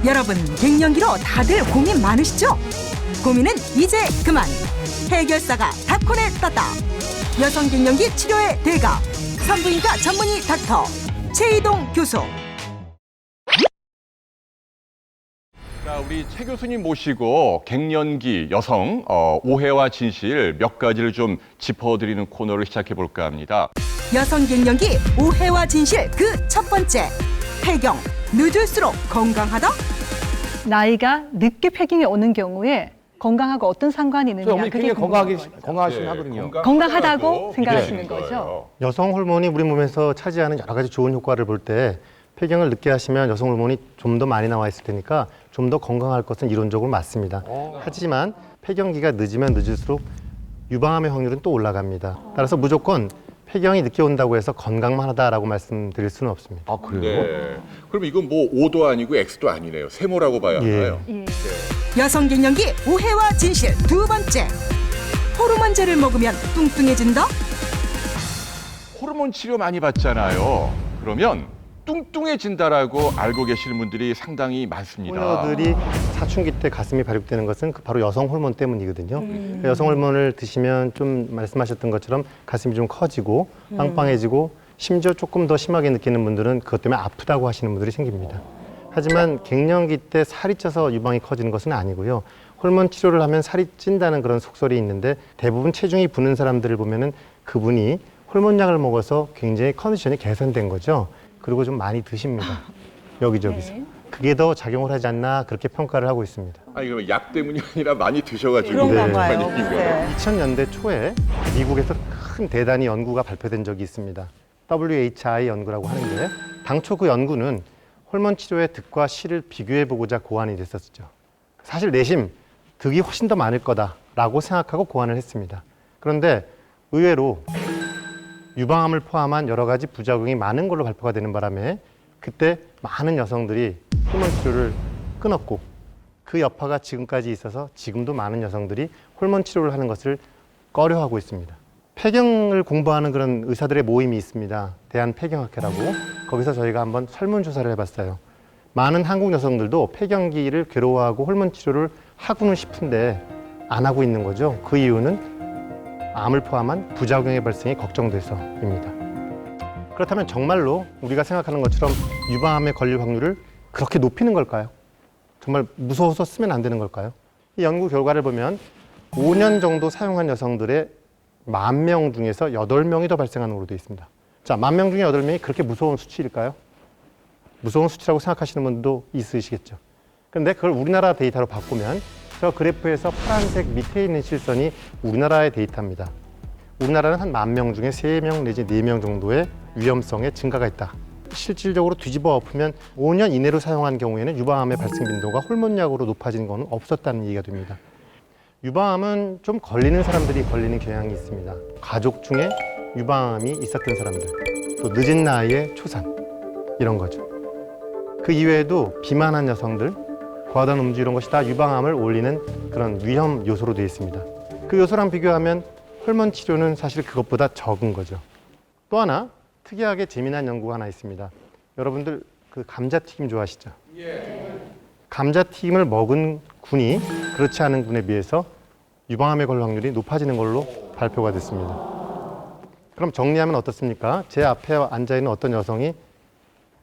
여러분, 갱년기로 다들 고민 많으시죠? 고민은 이제 그만. 해결사가 닥콘에 떴다. 여성 갱년기 치료의 대가 산부인과 전문의 닥터 최희동 교수. 자, 우리 최 교수님 모시고 갱년기 여성 오해와 진실 몇 가지를 좀 짚어드리는 코너를 시작해 볼까 합니다. 여성 갱년기 오해와 진실 그 첫 번째. 폐경 늦을수록 건강하다? 나이가 늦게 폐경이 오는 경우에 건강하고 어떤 상관이 있느냐. 어머니 그게 굉장히 궁금한 거죠. 건강하시긴 하거든요. 건강하다고 생각하시는 거죠? 여성 호르몬이 우리 몸에서 차지하는 여러 가지 좋은 효과를 볼 때 폐경을 늦게 하시면 여성 호르몬이 좀 더 많이 나와 있을 테니까 좀 더 건강할 것은 이론적으로 맞습니다. 하지만 폐경기가 늦으면 늦을수록 유방암의 확률은 또 올라갑니다. 따라서 무조건 폐경이 늦게 온다고 해서 건강만 하다라고 말씀드릴 수는 없습니다. 아, 그래요? 네. 그럼 이건 뭐 O도 아니고 X도 아니네요. 세모라고 봐야 하나요? 예. 여성 갱년기 오해와 진실 두 번째. 호르몬제를 먹으면 뚱뚱해진다? 호르몬 치료 많이 받잖아요. 그러면 뚱뚱해진다라고 알고 계시는 분들이 상당히 많습니다. 소녀들이 사춘기 때 가슴이 발육되는 것은 바로 여성 호르몬 때문이거든요. 여성 호르몬을 드시면 좀 말씀하셨던 것처럼 가슴이 좀 커지고 빵빵해지고 심지어 조금 더 심하게 느끼는 분들은 그것 때문에 아프다고 하시는 분들이 생깁니다. 하지만 갱년기 때 살이 쪄서 유방이 커지는 것은 아니고요. 호르몬 치료를 하면 살이 찐다는 그런 속설이 있는데 대부분 체중이 부는 사람들을 보면은 그분이 호르몬약을 먹어서 굉장히 컨디션이 개선된 거죠. 그리고 좀 많이 드십니다. 여기저기서. 네. 그게 더 작용을 하지 않나 그렇게 평가를 하고 있습니다. 아니 그러면 약 때문이 아니라 많이 드셔가지고 그런가 봐요. 2000년대 초에 미국에서 큰 대단히 연구가 발표된 적이 있습니다. WHI 연구라고 하는데 당초 그 연구는 호르몬 치료의 득과 실을 비교해 보고자 고안이 됐었죠. 사실 내심 득이 훨씬 더 많을 거다라고 생각하고 고안을 했습니다. 그런데 의외로 유방암을 포함한 여러 가지 부작용이 많은 걸로 발표가 되는 바람에 그때 많은 여성들이 호르몬 치료를 끊었고 그 여파가 지금까지 있어서 지금도 많은 여성들이 호르몬 치료를 하는 것을 꺼려하고 있습니다. 폐경을 공부하는 그런 의사들의 모임이 있습니다. 대한폐경학회라고. 거기서 저희가 한번 설문조사를 해봤어요. 많은 한국 여성들도 폐경기를 괴로워하고 호르몬 치료를 하고는 싶은데 안 하고 있는 거죠. 그 이유는 암을 포함한 부작용의 발생이 걱정돼서입니다. 그렇다면 정말로 우리가 생각하는 것처럼 유방암에 걸릴 확률을 그렇게 높이는 걸까요? 정말 무서워서 쓰면 안 되는 걸까요? 이 연구 결과를 보면 5년 정도 사용한 여성들의 10,000명 중에서 8명이 더 발생하는 걸로 되어 있습니다. 자, 10,000명 중에 8명이 그렇게 무서운 수치일까요? 무서운 수치라고 생각하시는 분도 있으시겠죠. 그런데 그걸 우리나라 데이터로 바꾸면 저 그래프에서 파란색 밑에 있는 실선이 우리나라의 데이터입니다. 우리나라는 한 10,000명 중에 3명 내지 4명 정도의 위험성의 증가가 있다. 실질적으로 뒤집어 엎으면 5년 이내로 사용한 경우에는 유방암의 발생 빈도가 호르몬약으로 높아지는 것은 없었다는 얘기가 됩니다. 유방암은 좀 걸리는 사람들이 걸리는 경향이 있습니다. 가족 중에 유방암이 있었던 사람들, 또 늦은 나이에 초산, 이런 거죠. 그 이외에도 비만한 여성들, 과다한 음주 이런 것이 다 유방암을 올리는 그런 위험 요소로 되어 있습니다. 그 요소랑 비교하면 호르몬 치료는 사실 그것보다 적은 거죠. 또 하나 특이하게 재미난 연구가 하나 있습니다. 여러분들 그 감자튀김 좋아하시죠? 감자튀김을 먹은 군이 그렇지 않은 군에 비해서 유방암에 걸릴 확률이 높아지는 걸로 발표가 됐습니다. 그럼 정리하면 어떻습니까? 제 앞에 앉아있는 어떤 여성이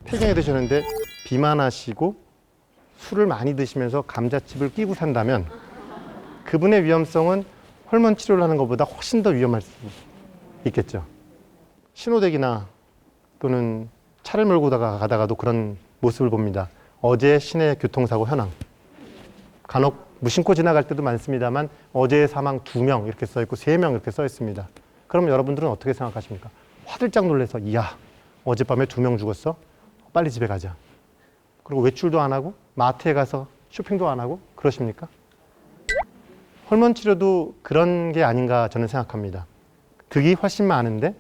폐경이 되셨는데 비만하시고 술을 많이 드시면서 감자칩을 끼고 산다면 그분의 위험성은 호르몬 치료를 하는 것보다 훨씬 더 위험할 수 있겠죠. 신호대기나 또는 차를 몰고 가다가도 그런 모습을 봅니다. 어제 시내 교통사고 현황. 간혹 무심코 지나갈 때도 많습니다만 어제의 사망 2명 이렇게 써 있고 3명 이렇게 써 있습니다. 그럼 여러분들은 어떻게 생각하십니까? 화들짝 놀라서 이야, 어젯밤에 2명 죽었어? 빨리 집에 가자. 그리고 외출도 안 하고 마트에 가서 쇼핑도 안 하고 그러십니까? 호르몬 치료도 그런 게 아닌가 저는 생각합니다. 득이 훨씬 많은데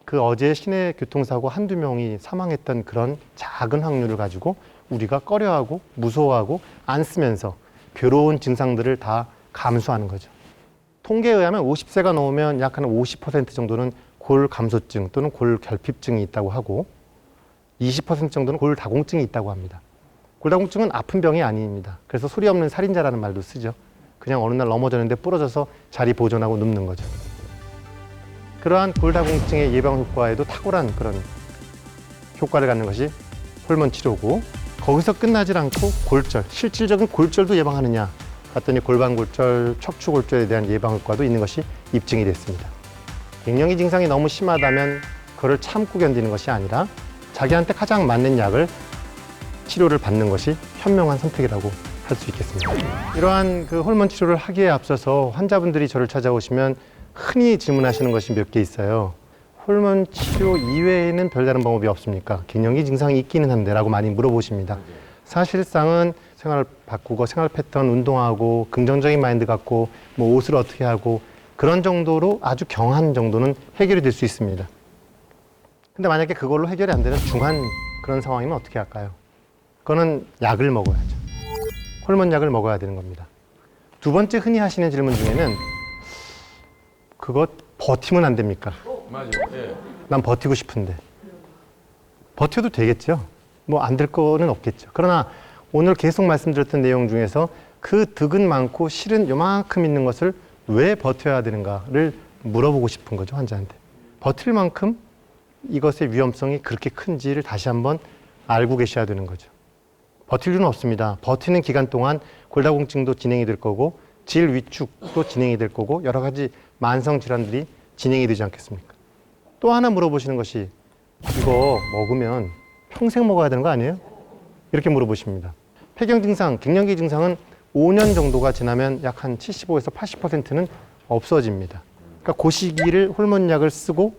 그 어제 시내 교통사고 한두 명이 사망했던 그런 작은 확률을 가지고 우리가 꺼려하고 무서워하고 안 쓰면서 괴로운 증상들을 다 감수하는 거죠. 통계에 의하면 50세가 넘으면 약 한 50% 정도는 골감소증 또는 골결핍증이 있다고 하고 20% 정도는 골다공증이 있다고 합니다. 골다공증은 아픈 병이 아닙니다. 그래서 소리 없는 살인자라는 말도 쓰죠. 그냥 어느 날 넘어졌는데 부러져서 자리 보존하고 눕는 거죠. 그러한 골다공증의 예방 효과에도 탁월한 그런 효과를 갖는 것이 호르몬 치료고, 거기서 끝나질 않고 골절, 실질적인 골절도 예방하느냐 봤더니 골반골절, 척추골절에 대한 예방 효과도 있는 것이 입증이 됐습니다. 갱년기 증상이 너무 심하다면 그걸 참고 견디는 것이 아니라 자기한테 가장 맞는 약을 치료를 받는 것이 현명한 선택이라고 할 수 있겠습니다. 이러한 그 호르몬 치료를 하기에 앞서서 환자분들이 저를 찾아오시면 흔히 질문하시는 것이 몇 개 있어요. 호르몬 치료 이외에는 별다른 방법이 없습니까? 갱년기 증상이 있기는 한데 라고 많이 물어보십니다. 사실상은 생활을 바꾸고 생활 패턴 운동하고 긍정적인 마인드 갖고 뭐 옷을 어떻게 하고 그런 정도로 아주 경한 정도는 해결이 될 수 있습니다. 근데 만약에 그걸로 해결이 안 되는 중한 그런 상황이면 어떻게 할까요? 그거는 약을 먹어야죠. 호르몬 약을 먹어야 되는 겁니다. 두 번째 흔히 하시는 질문 중에는 그거 버티면 안 됩니까? 맞아요. 예. 난 버티고 싶은데. 버텨도 되겠죠. 뭐 안 될 거는 없겠죠. 그러나 오늘 계속 말씀드렸던 내용 중에서 그 득은 많고 실은 요만큼 있는 것을 왜 버텨야 되는가를 물어보고 싶은 거죠, 환자한테. 버틸 만큼 이것의 위험성이 그렇게 큰지를 다시 한번 알고 계셔야 되는 거죠. 버틸 이유는 없습니다. 버티는 기간 동안 골다공증도 진행이 될 거고 질 위축도 진행이 될 거고 여러 가지 만성 질환들이 진행이 되지 않겠습니까? 또 하나 물어보시는 것이 이거 먹으면 평생 먹어야 되는 거 아니에요? 이렇게 물어보십니다. 폐경 증상, 갱년기 증상은 5년 정도가 지나면 약 한 75에서 80%는 없어집니다. 그러니까 그 시기를 호르몬 약을 쓰고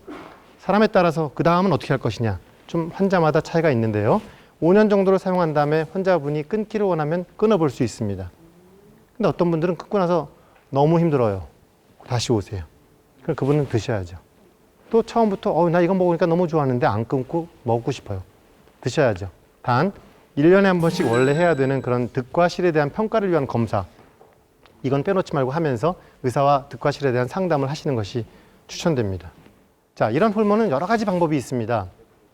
사람에 따라서 그 다음은 어떻게 할 것이냐 좀 환자마다 차이가 있는데요. 5년 정도를 사용한 다음에 환자분이 끊기를 원하면 끊어볼 수 있습니다. 근데 어떤 분들은 끊고 나서 너무 힘들어요. 다시 오세요. 그럼 그분은 드셔야죠. 또 처음부터 나 이거 먹으니까 너무 좋아하는데 안 끊고 먹고 싶어요. 드셔야죠. 단 1년에 한 번씩 원래 해야 되는 그런 득과 실에 대한 평가를 위한 검사, 이건 빼놓지 말고 하면서 의사와 득과 실에 대한 상담을 하시는 것이 추천됩니다. 자, 이런 호르몬은 여러 가지 방법이 있습니다.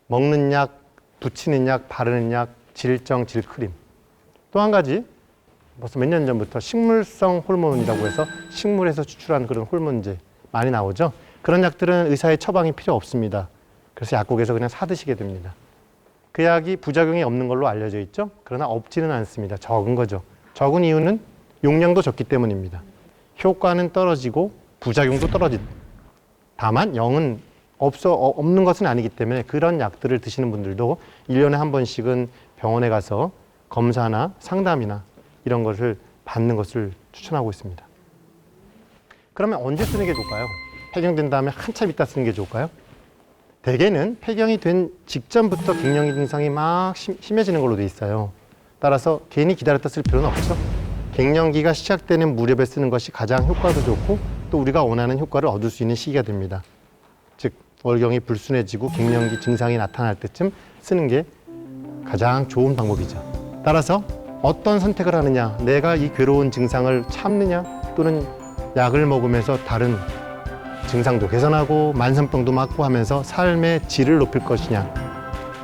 먹는 약, 붙이는 약, 바르는 약, 질정, 질크림. 또 한 가지, 벌써 몇 년 전부터 식물성 호르몬이라고 해서 식물에서 추출한 그런 호르몬제 많이 나오죠. 그런 약들은 의사의 처방이 필요 없습니다. 그래서 약국에서 그냥 사 드시게 됩니다. 그 약이 부작용이 없는 걸로 알려져 있죠. 그러나 없지는 않습니다. 적은 거죠. 적은 이유는 용량도 적기 때문입니다. 효과는 떨어지고 부작용도 떨어진다. 다만 영은 없는 것은 아니기 때문에 그런 약들을 드시는 분들도 1년에 한 번씩은 병원에 가서 검사나 상담이나 이런 것을 받는 것을 추천하고 있습니다. 그러면 언제 쓰는 게 좋을까요? 폐경된 다음에 한참 있다 쓰는 게 좋을까요? 대개는 폐경이 된 직전부터 갱년기 증상이 막 심해지는 걸로 돼 있어요. 따라서 괜히 기다렸다 쓸 필요는 없죠. 갱년기가 시작되는 무렵에 쓰는 것이 가장 효과도 좋고 또 우리가 원하는 효과를 얻을 수 있는 시기가 됩니다. 즉 월경이 불순해지고 갱년기 증상이 나타날 때쯤 쓰는 게 가장 좋은 방법이죠. 따라서 어떤 선택을 하느냐, 내가 이 괴로운 증상을 참느냐 또는 약을 먹으면서 다른 증상도 개선하고 만성병도 막고 하면서 삶의 질을 높일 것이냐,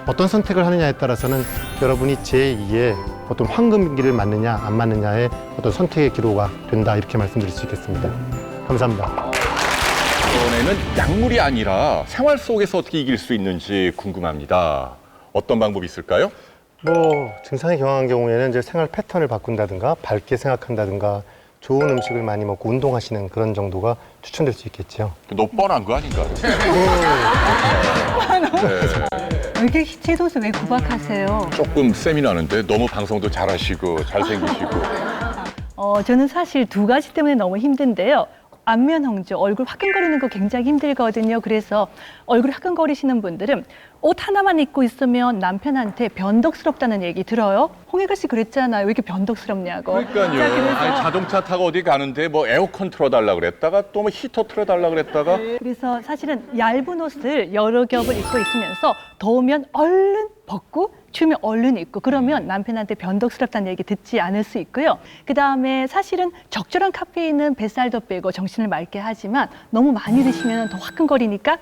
어떤 선택을 하느냐에 따라서는 여러분이 제2의 어떤 황금기를 맞느냐 안 맞느냐의 어떤 선택의 기로가 된다, 이렇게 말씀드릴 수 있겠습니다. 감사합니다. 이번에는 약물이 아니라 생활 속에서 어떻게 이길 수 있는지 궁금합니다. 어떤 방법이 있을까요? 증상이 경한 경우에는 이제 생활 패턴을 바꾼다든가 밝게 생각한다든가 좋은 음식을 많이 먹고 운동하시는 그런 정도가 추천될 수 있겠죠. 너무 뻔한 거 아닌가요? 이렇게 제도서 왜 구박하세요? 조금 세미나는데 너무 방송도 잘하시고 잘생기시고. 저는 사실 두 가지 때문에 너무 힘든데요. 안면 홍조, 얼굴 화끈거리는 거 굉장히 힘들거든요. 그래서 얼굴 화끈거리시는 분들은 옷 하나만 입고 있으면 남편한테 변덕스럽다는 얘기 들어요. 홍혜가 씨 그랬잖아요. 왜 이렇게 변덕스럽냐고. 그러니까요. 자, 그래서 아니, 자동차 타고 어디 가는데 뭐 에어컨 틀어달라 그랬다가 또 뭐 히터 틀어달라 그랬다가. 그래서 사실은 얇은 옷을 여러 겹을 입고 있으면서 더우면 얼른 벗고 추우면 얼른 입고 그러면 남편한테 변덕스럽다는 얘기 듣지 않을 수 있고요. 그다음에 사실은 적절한 카페인은 뱃살도 빼고 정신을 맑게 하지만 너무 많이 드시면 더 화끈거리니까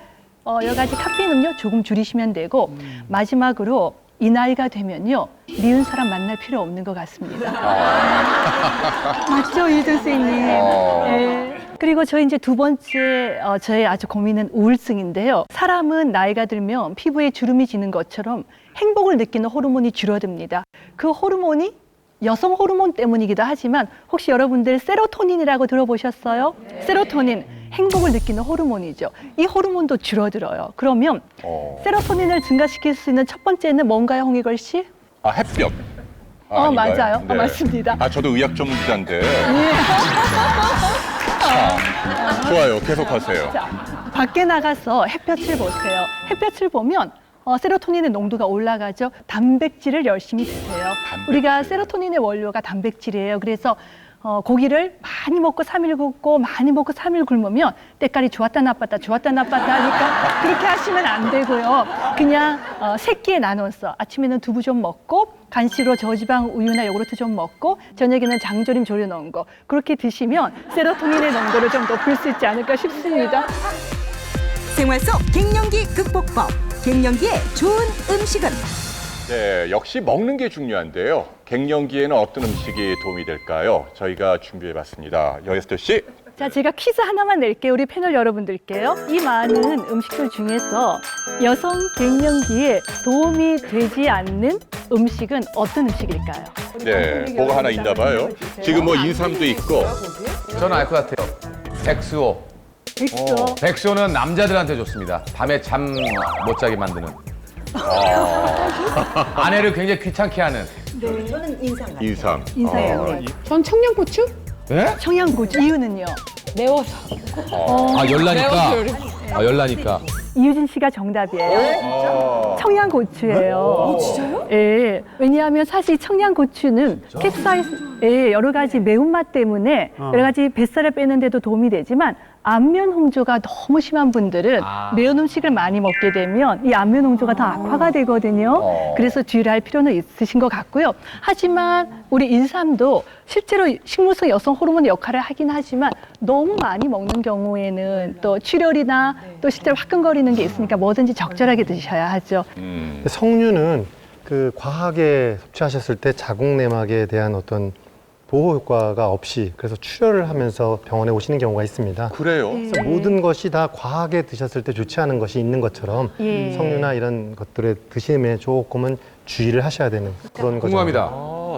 여러 가지 카페인 음료 조금 줄이시면 되고 마지막으로 이 나이가 되면요, 미운 사람 만날 필요 없는 것 같습니다. 맞죠, 이준 선생님? 네. 그리고 저희 이제 두 번째 저의 아주 고민은 우울증인데요. 사람은 나이가 들면 피부에 주름이 지는 것처럼 행복을 느끼는 호르몬이 줄어듭니다. 그 호르몬이 여성 호르몬 때문이기도 하지만 혹시 여러분들 세로토닌이라고 들어보셨어요? 세로토닌, 행복을 느끼는 호르몬이죠. 이 호르몬도 줄어들어요. 그러면 세로토닌을 증가시킬 수 있는 첫 번째는 뭔가요, 홍익걸 씨? 햇볕. 아닌가요? 맞아요. 네. 맞습니다. 저도 의학 전문 기자인데. 좋아요. 계속하세요. 자, 밖에 나가서 햇볕을 보세요. 햇볕을 보면 세로토닌의 농도가 올라가죠. 단백질을 열심히 드세요. 우리가 세로토닌의 원료가 단백질이에요. 그래서 고기를 많이 먹고 3일 굶고 많이 먹고 3일 굶으면 때깔이 좋았다 나빴다 하니까 그렇게 하시면 안 되고요. 그냥 세 끼에 나눠서 아침에는 두부 좀 먹고 간식으로 저지방 우유나 요구르트 좀 먹고 저녁에는 장조림 졸여 넣은 거 그렇게 드시면 세로토닌의 농도를 좀 높일 수 있지 않을까 싶습니다. 생활 속 갱년기 극복법. 갱년기에 좋은 음식은? 네, 역시 먹는 게 중요한데요. 갱년기에는 어떤 음식이 도움이 될까요? 저희가 준비해봤습니다. 여에스터 씨. 자, 제가 퀴즈 하나만 낼게요. 우리 패널 여러분들께요. 이 많은 음식들 중에서 여성 갱년기에 도움이 되지 않는 음식은 어떤 음식일까요? 네, 뭐가 하나 있나 봐요. 지금 뭐 인삼도 있고. 저는 알 것 같아요. 백수호. 백수. 백수호는 남자들한테 좋습니다. 밤에 잠 못 자게 만드는. 아내를 굉장히 귀찮게 하는. 인삼. 전 청양고추? 네? 청양고추. 이유는요? 매워서. 열나니까. 열나니까. 이유진 씨가 정답이에요. 청양고추예요. 진짜요? 예. 왜냐하면 사실 청양고추는 캡사이신, 여러 가지 매운맛 때문에 여러 가지 뱃살을 빼는 데도 도움이 되지만 안면 홍조가 너무 심한 분들은 매운 음식을 많이 먹게 되면 이 안면 홍조가 더 악화가 되거든요. 그래서 주의를 할 필요는 있으신 것 같고요. 하지만 우리 인삼도 실제로 식물성 여성 호르몬 역할을 하긴 하지만 너무 많이 먹는 경우에는 또 출혈이나 또 실제로 화끈거리는 게 있으니까 뭐든지 적절하게 드셔야 하죠. 석류는 그 과하게 섭취하셨을 때 자궁 내막에 대한 어떤 보호 효과가 없이 그래서 출혈을 하면서 병원에 오시는 경우가 있습니다. 그래요? 그래서 모든 것이 다 과하게 드셨을 때 좋지 않은 것이 있는 것처럼 예. 석류나 이런 것들에 드심에 조금은 주의를 하셔야 되는 그런 거죠. 궁금합니다.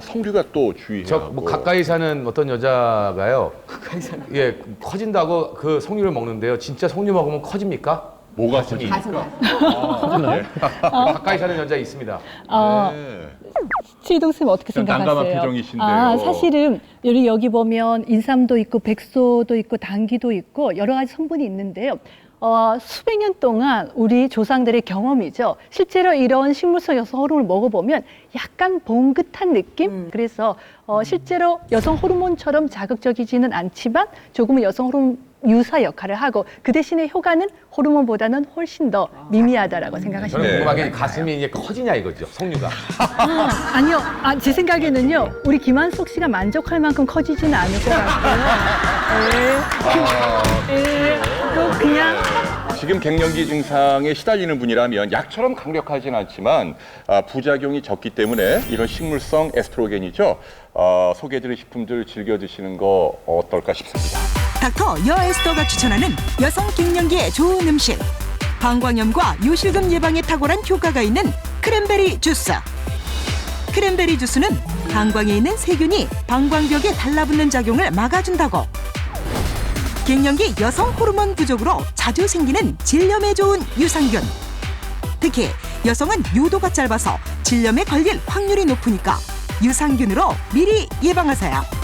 성류가 또 주의해야 저 하고. 뭐 가까이 사는 어떤 여자가요. 예, 커진다고 그 석류를 먹는데요. 진짜 석류 먹으면 커집니까? 뭐가 커집니까? 가까이 사는 여자 있습니다. 네. 최희동 선생님 어떻게 좀 생각하세요? 난감한 표정이신데요. 사실은 여기 보면 인삼도 있고 백소도 있고 당귀도 있고 여러 가지 성분이 있는데요. 수백 년 동안 우리 조상들의 경험이죠. 실제로 이런 식물성 여성 호르몬을 먹어보면 약간 봉긋한 느낌? 그래서 실제로 여성 호르몬처럼 자극적이지는 않지만 조금은 여성 호르몬 유사 역할을 하고 그 대신에 효과는 호르몬보다는 훨씬 더 미미하다라고 생각하시면 저는 됩니다. 궁금한 게 가슴이 이제 커지냐 이거죠. 석류가. 아니요. 제 생각에는요. 우리 김한석 씨가 만족할 만큼 커지지는 않을 것 같고요. 또 그냥 지금 갱년기 증상에 시달리는 분이라면 약처럼 강력하진 않지만 부작용이 적기 때문에 이런 식물성 에스트로겐이죠. 소개해드릴 식품들 즐겨 드시는 거 어떨까 싶습니다. 닥터 여에스더가 추천하는 여성 갱년기에 좋은 음식. 방광염과 요실금 예방에 탁월한 효과가 있는 크랜베리 주스. 크랜베리 주스는 방광에 있는 세균이 방광벽에 달라붙는 작용을 막아준다고. 갱년기 여성 호르몬 부족으로 자주 생기는 질염에 좋은 유산균. 특히 여성은 요도가 짧아서 질염에 걸릴 확률이 높으니까 유산균으로 미리 예방하세요.